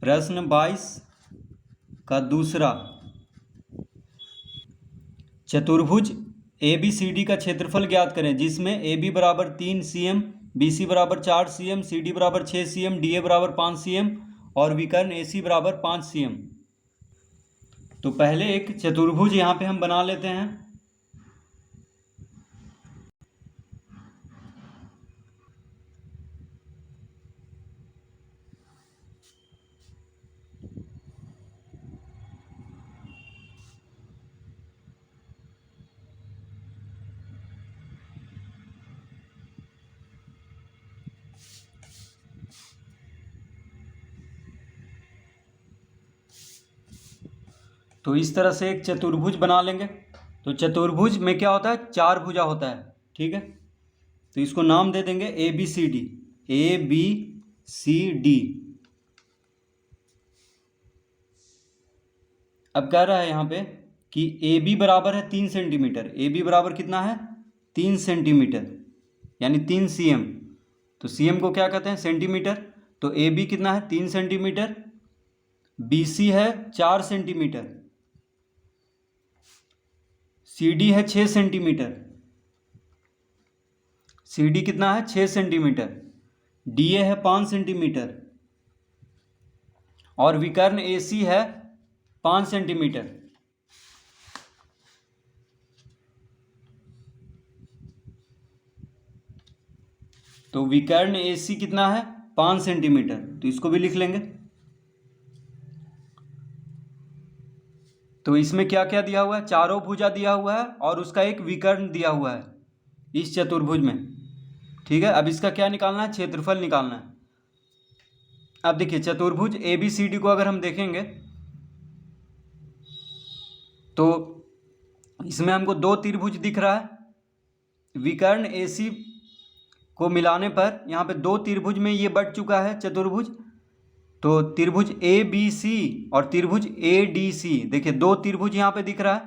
प्रश्न 22 का दूसरा, चतुर्भुज ABCD का क्षेत्रफल ज्ञात करें जिसमें AB बराबर 3 cm, BC बराबर 4 cm, CD बराबर 6 cm, DA बराबर 5 cm और विकर्ण AC बराबर 5 cm। तो पहले एक चतुर्भुज यहाँ पे हम बना लेते हैं। तो इस तरह से एक चतुर्भुज बना लेंगे। तो चतुर्भुज में क्या होता है, चार भुजा होता है, ठीक है। तो इसको नाम दे देंगे ABCD, ABCD। अब कह रहा है यहाँ पे कि AB बराबर है 3 सेंटीमीटर। AB बराबर कितना है, 3 सेंटीमीटर, यानी 3 cm। तो cm को क्या कहते हैं, सेंटीमीटर। तो AB कितना है, 3 सेंटीमीटर। BC है 4 सेंटीमीटर। CD है 6 सेंटीमीटर। CD कितना है, 6 सेंटीमीटर। DA है 5 सेंटीमीटर और विकर्ण AC है 5 सेंटीमीटर। तो विकर्ण AC कितना है, 5 सेंटीमीटर। तो इसको भी लिख लेंगे। तो इसमें क्या क्या दिया हुआ है, चारों भुजा दिया हुआ है और उसका एक विकर्ण दिया हुआ है इस चतुर्भुज में, ठीक है। अब इसका क्या निकालना है, क्षेत्रफल निकालना है। अब देखिए चतुर्भुज ABCD को अगर हम देखेंगे तो इसमें हमको दो त्रिभुज दिख रहा है। विकर्ण AC को मिलाने पर यहाँ पे दो त्रिभुज में ये बढ़ चुका है चतुर्भुज। तो त्रिभुज ABC और त्रिभुज ADC, देखिए दो त्रिभुज यहाँ पे दिख रहा है,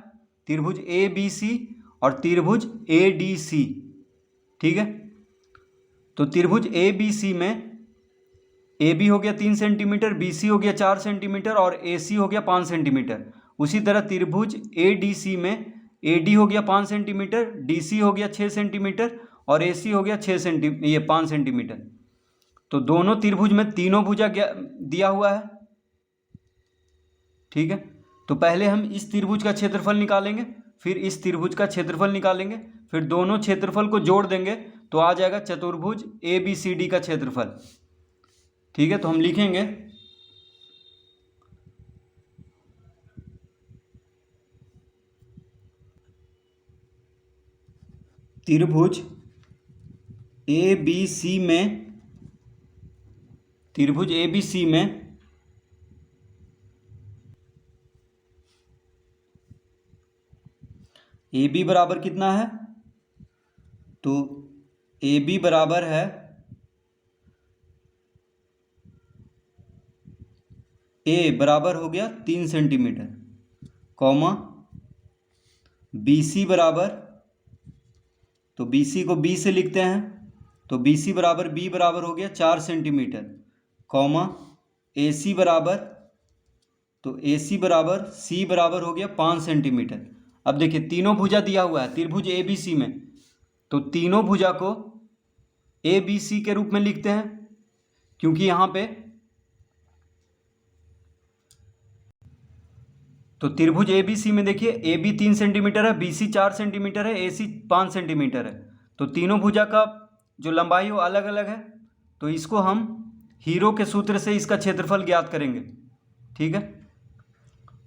त्रिभुज ABC और त्रिभुज ADC, ठीक है। तो त्रिभुज ABC में AB हो गया 3 सेंटीमीटर, BC हो गया 4 सेंटीमीटर और AC हो गया 5 सेंटीमीटर। उसी तरह त्रिभुज ADC में AD हो गया 5 सेंटीमीटर, DC हो गया 6 सेंटीमीटर और AC हो गया 5 सेंटीमीटर। तो दोनों त्रिभुज में तीनों भुजा दिया हुआ है, ठीक है। तो पहले हम इस त्रिभुज का क्षेत्रफल निकालेंगे, फिर इस त्रिभुज का क्षेत्रफल निकालेंगे, फिर दोनों क्षेत्रफल को जोड़ देंगे तो आ जाएगा चतुर्भुज ABCD का क्षेत्रफल, ठीक है। तो हम लिखेंगे त्रिभुज ABC में, त्रिभुज ABC में AB बराबर कितना है, तो AB बराबर है A बराबर हो गया 3 सेंटीमीटर, कॉमा BC बराबर, तो BC को B से लिखते हैं, तो BC बराबर B बराबर हो गया 4 सेंटीमीटर, कॉमा AC बराबर, तो AC बराबर C बराबर हो गया 5 सेंटीमीटर। अब देखिए तीनों भुजा दिया हुआ है त्रिभुज ABC में, तो तीनों भुजा को ABC के रूप में लिखते हैं, क्योंकि यहाँ पे तो त्रिभुज ABC में देखिए AB 3 सेंटीमीटर है, BC 4 सेंटीमीटर है, AC 5 सेंटीमीटर है। तो तीनों भुजा का जो लंबाई हो अलग अलग है, तो इसको हम हीरो के सूत्र से इसका क्षेत्रफल ज्ञात करेंगे, ठीक है।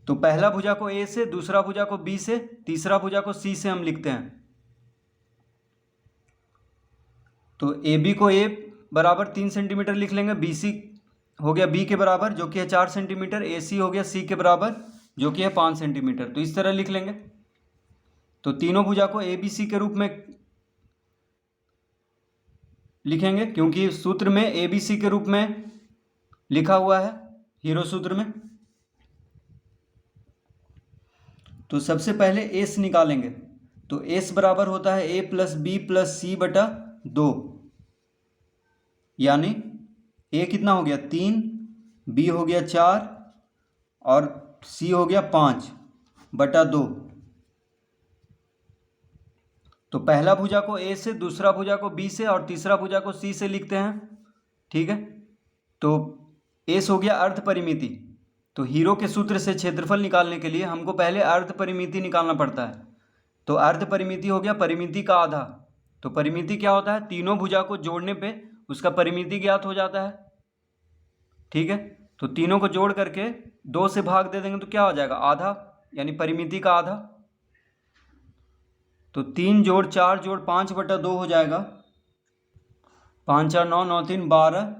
तो पहला भुजा को A से, दूसरा भुजा को B से, तीसरा भुजा को C से हम लिखते हैं। तो AB को A बराबर 3 सेंटीमीटर लिख लेंगे, BC हो गया B के बराबर जो कि है 4 सेंटीमीटर, AC हो गया C के बराबर जो कि है 5 सेंटीमीटर। तो इस तरह लिख लेंगे। तो तीनों भुजा को ABC के रूप में लिखेंगे, क्योंकि सूत्र में ABC के रूप में लिखा हुआ है हीरो सूत्र में। तो सबसे पहले S निकालेंगे। तो S बराबर होता है A plus B plus C बटा 2, यानी A कितना हो गया 3 बी हो गया 4 और सी हो गया 5/2। तो पहला भुजा को ए से, दूसरा भुजा को बी से और तीसरा भुजा को सी से लिखते हैं। ठीक है, तो एस हो गया अर्ध परिमिति। तो हीरो के सूत्र से क्षेत्रफल निकालने के लिए हमको पहले अर्ध परिमिति निकालना पड़ता है। तो अर्ध परिमिति हो गया परिमिति का आधा। तो परिमिति क्या होता है, तीनों भुजा को जोड़ने पे उसका परिमिति ज्ञात हो जाता है। ठीक है, तो तीनों को जोड़ करके 2 से भाग दे देंगे तो क्या हो जाएगा, आधा, यानी परिमिति का आधा। तो 3 जोड़ 4 जोड़ 5/2 हो जाएगा। 5 4 9 9 3 12,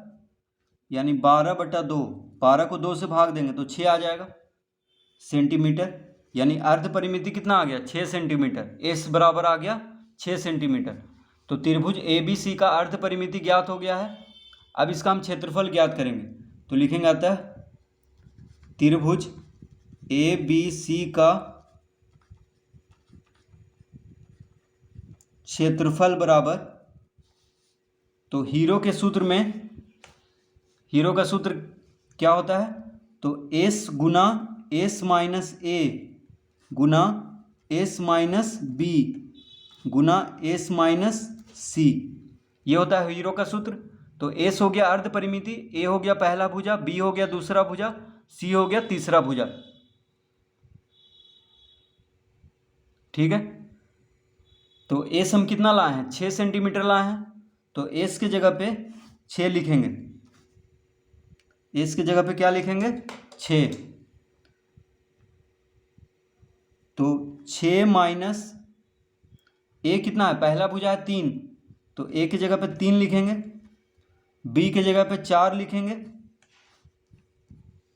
यानी 12/2। 12 को 2 से भाग देंगे तो 6 आ जाएगा सेंटीमीटर, यानी अर्ध परिमिति कितना आ गया, 6 सेंटीमीटर। एस बराबर आ गया 6 सेंटीमीटर। तो त्रिभुज ए बी सी का अर्ध परिमिति ज्ञात हो गया है। अब इसका हम क्षेत्रफल ज्ञात करेंगे। तो लिखेंगे अतः त्रिभुज ए बी सी का क्षेत्रफल बराबर, तो हीरो के सूत्र में, हीरो का सूत्र क्या होता है, तो एस गुना एस माइनस ए गुना एस माइनस बी गुना एस माइनस सी, ये होता है हीरो का सूत्र। तो एस हो गया अर्ध परिमिति, ए हो गया पहला भुजा, बी हो गया दूसरा भुजा, सी हो गया तीसरा भुजा। ठीक है, तो एस हम कितना लाए हैं, 6 सेंटीमीटर लाए हैं। तो एस के जगह पे 6 लिखेंगे। एस के जगह पे क्या लिखेंगे, 6। तो 6 माइनस ए कितना है, पहला भुजा है 3, तो ए की जगह पे 3 लिखेंगे, बी के जगह पे 4 लिखेंगे,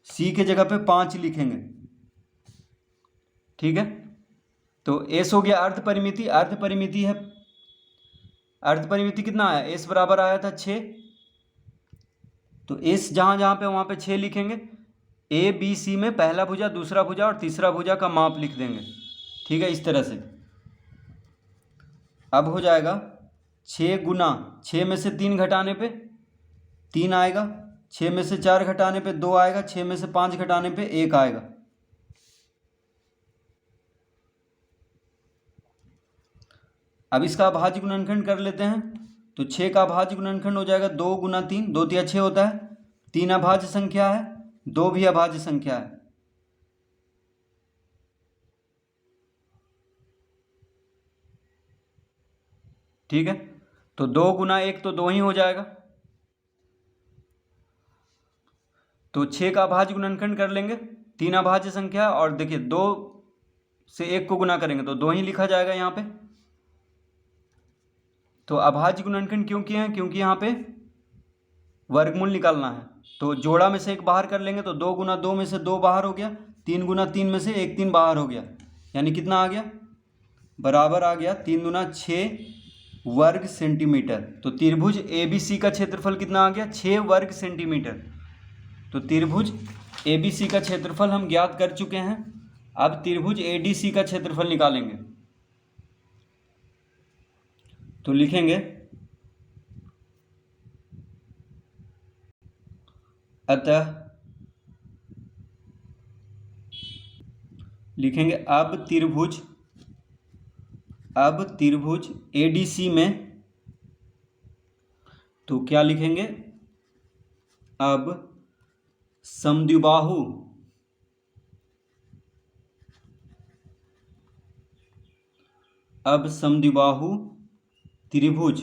सी के जगह पे 5 लिखेंगे। ठीक है, तो एस हो गया अर्ध परिमिति। अर्ध परिमिति है, अर्ध परिमिति कितना आया, एस बराबर आया था 6। तो एस जहाँ जहाँ पे वहाँ पे 6 लिखेंगे। ए बी सी में पहला भुजा, दूसरा भुजा और तीसरा भुजा का माप लिख देंगे। ठीक है, इस तरह से। अब हो जाएगा 6 गुना 6 में से 3 घटाने पे 3 आएगा, 6 में से 4 घटाने पे 2 आएगा, 6 में से 5 घटाने पे 1 आएगा। अब इसका अभाज्य गुणनखंड कर लेते हैं। तो 6 का अभाज्य गुणनखंड हो जाएगा 2 गुना 3, 2 तिया 6 होता है। 3 अभाज्य संख्या है, 2 भी अभाज्य संख्या है। ठीक है, तो 2 गुना 1 तो 2 ही हो जाएगा। तो 6 का अभाज्य गुणनखंड कर लेंगे, 3 अभाज्य संख्या, और देखिए 2 से 1 को गुना करेंगे तो 2 ही लिखा जाएगा यहाँ पे। तो अभाज्य गुणनखंड क्यों किए हैं, क्योंकि यहाँ पे वर्गमूल निकालना है। तो जोड़ा में से 1 बाहर कर लेंगे तो 2 गुना 2 में से 2 बाहर हो गया, 3 गुना 3 में से 1 3 बाहर हो गया, यानी कितना आ गया, बराबर आ गया 3 गुना 6 वर्ग सेंटीमीटर। तो त्रिभुज ए बी सी का क्षेत्रफल कितना आ गया, 6 वर्ग सेंटीमीटर। तो त्रिभुज ए बी सी का क्षेत्रफल हम ज्ञात कर चुके हैं। अब त्रिभुज ए डी सी का क्षेत्रफल निकालेंगे। तो लिखेंगे अतः, लिखेंगे अब त्रिभुज एडीसी में, तो क्या लिखेंगे, अब समद्विबाहु त्रिभुज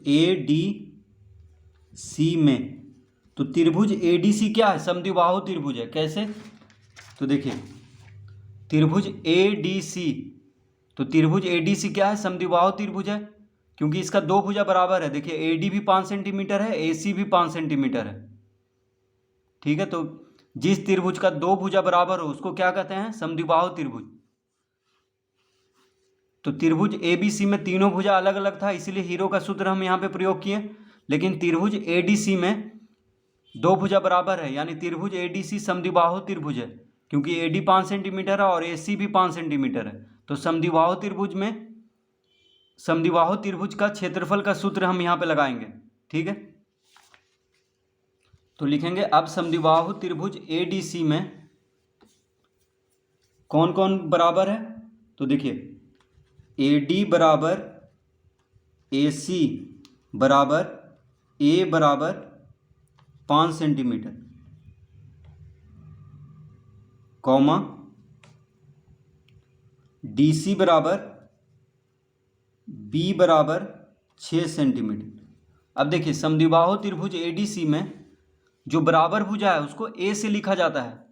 ए डी सी में। तो त्रिभुज ए डी सी क्या है, समद्विबाहु त्रिभुज है। कैसे, तो देखिए त्रिभुज ए डी सी, तो त्रिभुज ए डी सी क्या है, समद्विबाहु त्रिभुज है, क्योंकि इसका 2 भुजा बराबर है। देखिए ए डी भी 5 सेंटीमीटर है, ए सी भी 5 सेंटीमीटर है। ठीक है, तो जिस त्रिभुज का 2 भुजा बराबर हो उसको क्या कहते हैं, समद्विबाहु त्रिभुज। तो त्रिभुज ए बी सी में तीनों भुजा अलग अलग था, इसीलिए हीरो का सूत्र हम यहाँ पे प्रयोग किए। लेकिन त्रिभुज ए डी सी में 2 भुजा बराबर है, यानी त्रिभुज ए डी सी समद्विबाहु त्रिभुज है, क्योंकि ए डी 5 सेंटीमीटर है और ए सी भी 5 सेंटीमीटर है। तो समद्विबाहु त्रिभुज में समद्विबाहु त्रिभुज का क्षेत्रफल का सूत्र हम यहाँ पे लगाएंगे। ठीक है, तो लिखेंगे अब समद्विबाहु त्रिभुज ADC में कौन कौन बराबर है। तो देखिए AD बराबर AC बराबर A बराबर 5 सेंटीमीटर, कॉमा DC बराबर B बराबर 6 सेंटीमीटर। अब देखिए समद्विबाहु त्रिभुज ADC में जो बराबर भुजा है उसको A से लिखा जाता है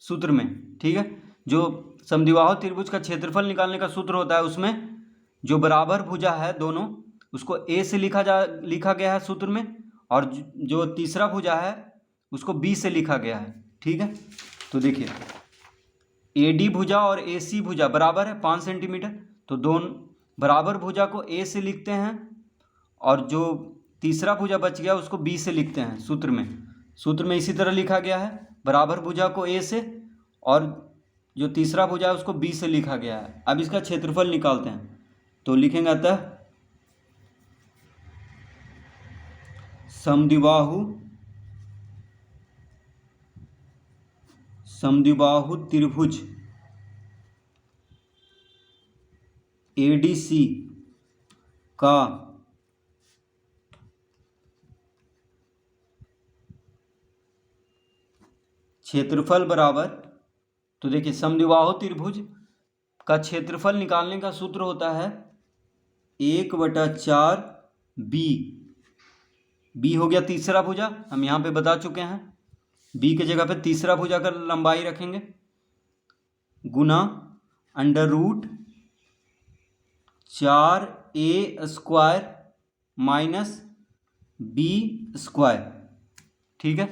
सूत्र में। ठीक है, जो समद्विबाहु त्रिभुज का क्षेत्रफल निकालने का सूत्र होता है उसमें जो बराबर भुजा है दोनों उसको A से लिखा गया है सूत्र में, और जो तीसरा भुजा है उसको B से लिखा गया है। ठीक है, तो देखिए AD भुजा और AC भुजा बराबर है 5 सेंटीमीटर, तो दोनों बराबर भुजा को A से लिखते हैं और जो तीसरा भुजा बच गया उसको B से लिखते हैं सूत्र में इसी तरह लिखा गया है, बराबर भुजा को A से और जो तीसरा भुजा है उसको B से लिखा गया है। अब इसका क्षेत्रफल निकालते हैं, तो लिखेंगे अतः समद्विबाहु त्रिभुज ADC का क्षेत्रफल बराबर, तो देखिए समद्विबाहु त्रिभुज का क्षेत्रफल निकालने का सूत्र होता है 1/4 B हो गया तीसरा भुजा, हम यहाँ पे बता चुके हैं। B के जगह पे तीसरा भुजा का लंबाई रखेंगे, गुना √4A² माइनस B²। ठीक है,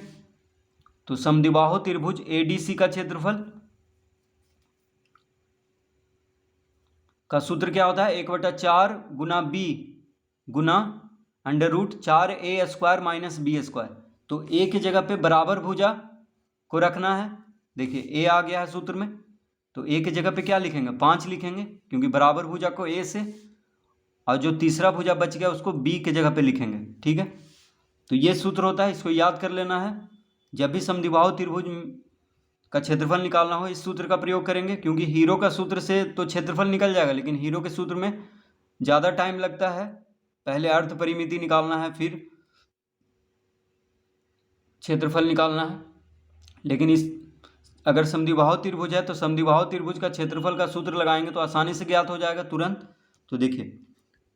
तो समद्विबाहु त्रिभुज ADC का क्षेत्रफल का सूत्र क्या होता है 1/4 गुना B गुना √4A² माइनस B²। तो A की जगह पे बराबर भुजा को रखना है। देखिए A आ गया है सूत्र में, तो A की जगह पे क्या लिखेंगे 5 लिखेंगे, क्योंकि बराबर भुजा को A से और जो तीसरा भुजा बच गया उसको B की जगह पे लिखेंगे। ठीक है, तो ये सूत्र होता है, इसको याद कर लेना है। जब भी समद्विबाहु त्रिभुज का क्षेत्रफल निकालना हो इस सूत्र का प्रयोग करेंगे, क्योंकि हीरो का सूत्र से तो क्षेत्रफल निकल जाएगा, लेकिन हीरो के सूत्र में ज़्यादा टाइम लगता है, पहले अर्थ परिमिति निकालना है फिर क्षेत्रफल निकालना है। लेकिन इस अगर समद्विबाहु त्रिभुज है तो समद्विबाहु त्रिभुज का क्षेत्रफल का सूत्र लगाएंगे तो आसानी से ज्ञात हो जाएगा तुरंत। तो देखिए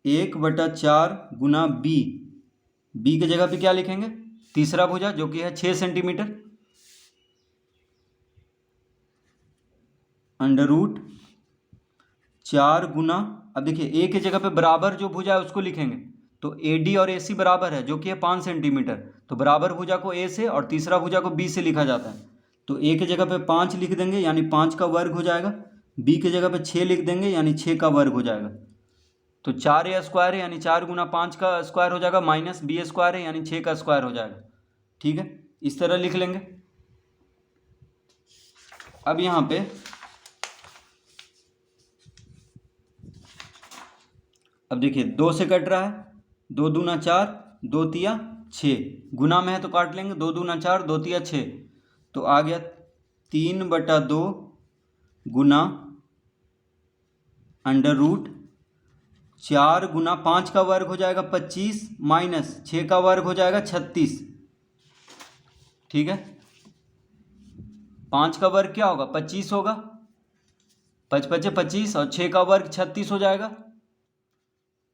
1/4 गुना B की जगह पे क्या लिखेंगे तीसरा भुजा जो कि है 6 सेंटीमीटर, √4 गुना, अब देखिए A की जगह पे बराबर जो भुजा है उसको लिखेंगे, तो AD और AC बराबर है जो कि है 5 सेंटीमीटर, तो बराबर भुजा को A से और तीसरा भुजा को B से लिखा जाता है। तो A की जगह पे 5 लिख देंगे यानी 5 का वर्ग हो जाएगा, B की जगह पे 6 लिख देंगे यानी 6 का वर्ग हो जाएगा। तो 4A² है यानी 4 गुना 5 का स्क्वायर हो जाएगा, माइनस B² है यानी 6 का स्क्वायर हो जाएगा। ठीक है, इस तरह लिख लेंगे। अब यहाँ पे अब देखिए 2 से कट रहा है, 2 दूना 4, 2 तिया 6, गुना में है तो काट लेंगे, 2 दूना 4, 2 तिया 6, तो आ गया 3/2 गुना √4 गुना 5 का वर्ग हो जाएगा 25 माइनस 6 का वर्ग हो जाएगा 36। ठीक है, 5 का वर्ग क्या होगा 25 होगा, 5 × 5 = 25 और 6 का वर्ग 36 हो जाएगा।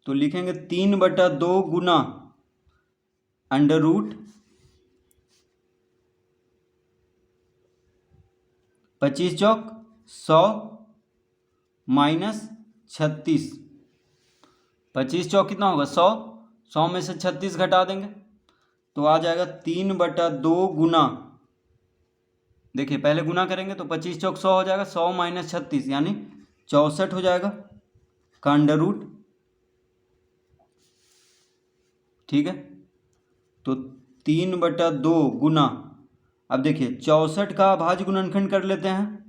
तो लिखेंगे 3/2 गुना √25 चौक 100 माइनस 36, 25 चौक कितना होगा 100, 100 में से 36 घटा देंगे तो आ जाएगा 3/2 गुना, देखिए पहले गुना करेंगे तो 25 चौक 100 हो जाएगा, 100 माइनस 36 यानी 64 हो जाएगा का √ ठीक है, तो 3/2 गुना, अब देखिए 64 का भाज्य गुणनखंड कर लेते हैं,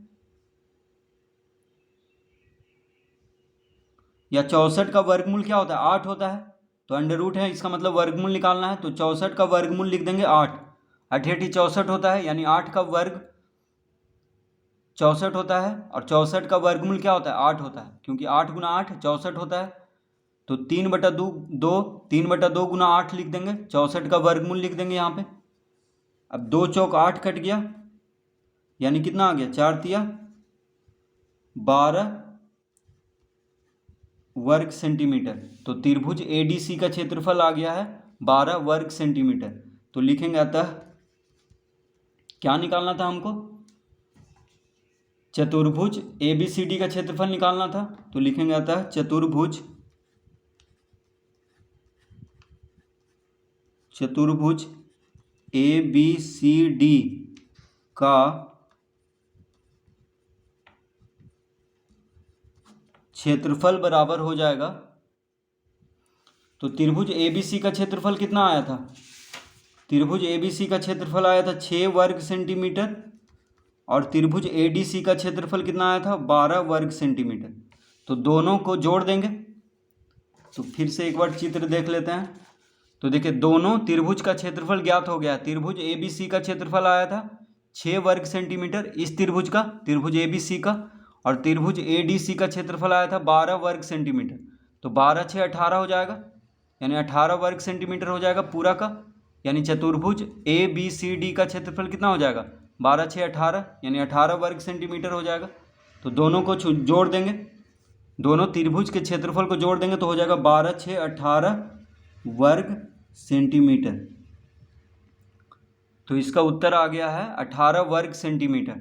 या 64 का वर्गमूल क्या होता है, 8 होता है। तो अंडर रूट है, इसका मतलब वर्गमूल निकालना है, तो 64 का वर्गमूल लिख देंगे 8। 8 64 होता है, यानी 8 का वर्ग 64 होता है, और 64 का वर्गमूल क्या होता है, 8 होता है, क्योंकि 8 गुना 8 64 होता है। तो 3/2 गुना 8 लिख देंगे, 64 का वर्गमूल लिख देंगे यहाँ पे। अब 2 चौक 8 कट गया, यानी कितना आ गया, 4 तिया 12 वर्ग सेंटीमीटर। तो त्रिभुज एडीसी का क्षेत्रफल आ गया है 12 वर्ग सेंटीमीटर। तो लिखेंगे अतः क्या निकालना था हमको, चतुर्भुज एबीसीडी का क्षेत्रफल निकालना था। तो लिखेंगे अतः चतुर्भुज एबीसीडी का क्षेत्रफल बराबर हो जाएगा। तो त्रिभुज एबीसी का क्षेत्रफल कितना आया था, त्रिभुज एबीसी का क्षेत्रफल आया था 6 वर्ग सेंटीमीटर, और त्रिभुज एडीसी का क्षेत्रफल कितना आया था, 12 वर्ग सेंटीमीटर। तो दोनों को जोड़ देंगे। तो फिर से एक बार चित्र देख लेते हैं। तो देखिए, दोनों त्रिभुज का क्षेत्रफल ज्ञात हो गया। त्रिभुज एबीसी का क्षेत्रफल आया था 6 वर्ग सेंटीमीटर इस त्रिभुज का, त्रिभुज एबीसी का, और त्रिभुज एडीसी का क्षेत्रफल आया था 12 वर्ग सेंटीमीटर। तो 12 6 18 हो जाएगा, यानी 18 वर्ग सेंटीमीटर हो जाएगा पूरा का। यानी चतुर्भुज ए बी सी डी का क्षेत्रफल कितना हो जाएगा, 12 6 18, यानी 18 वर्ग सेंटीमीटर हो जाएगा। तो दोनों को जोड़ देंगे, दोनों त्रिभुज के क्षेत्रफल को जोड़ देंगे तो हो जाएगा 12 6 18 वर्ग सेंटीमीटर। तो इसका उत्तर आ गया है 18 वर्ग सेंटीमीटर।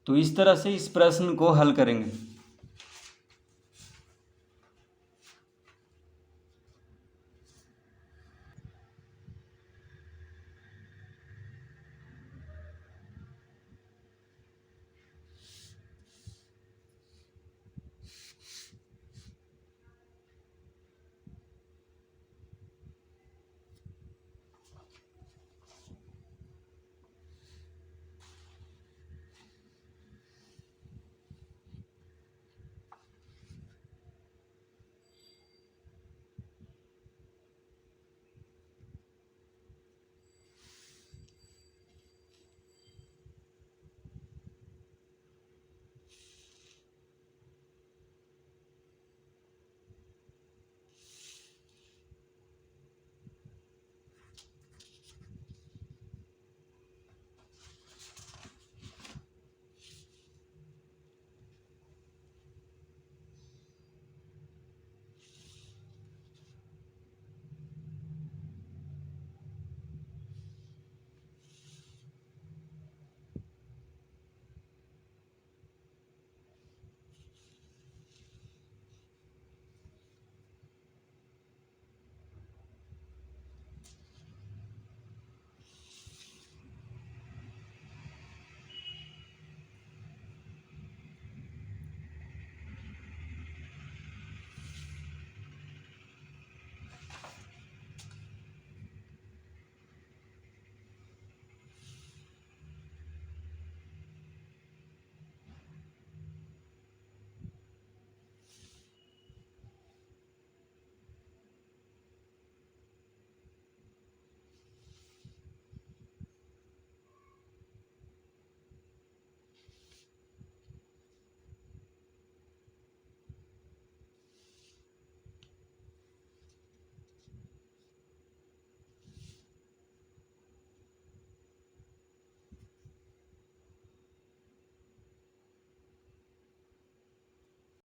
तो इस तरह से इस प्रश्न को हल करेंगे।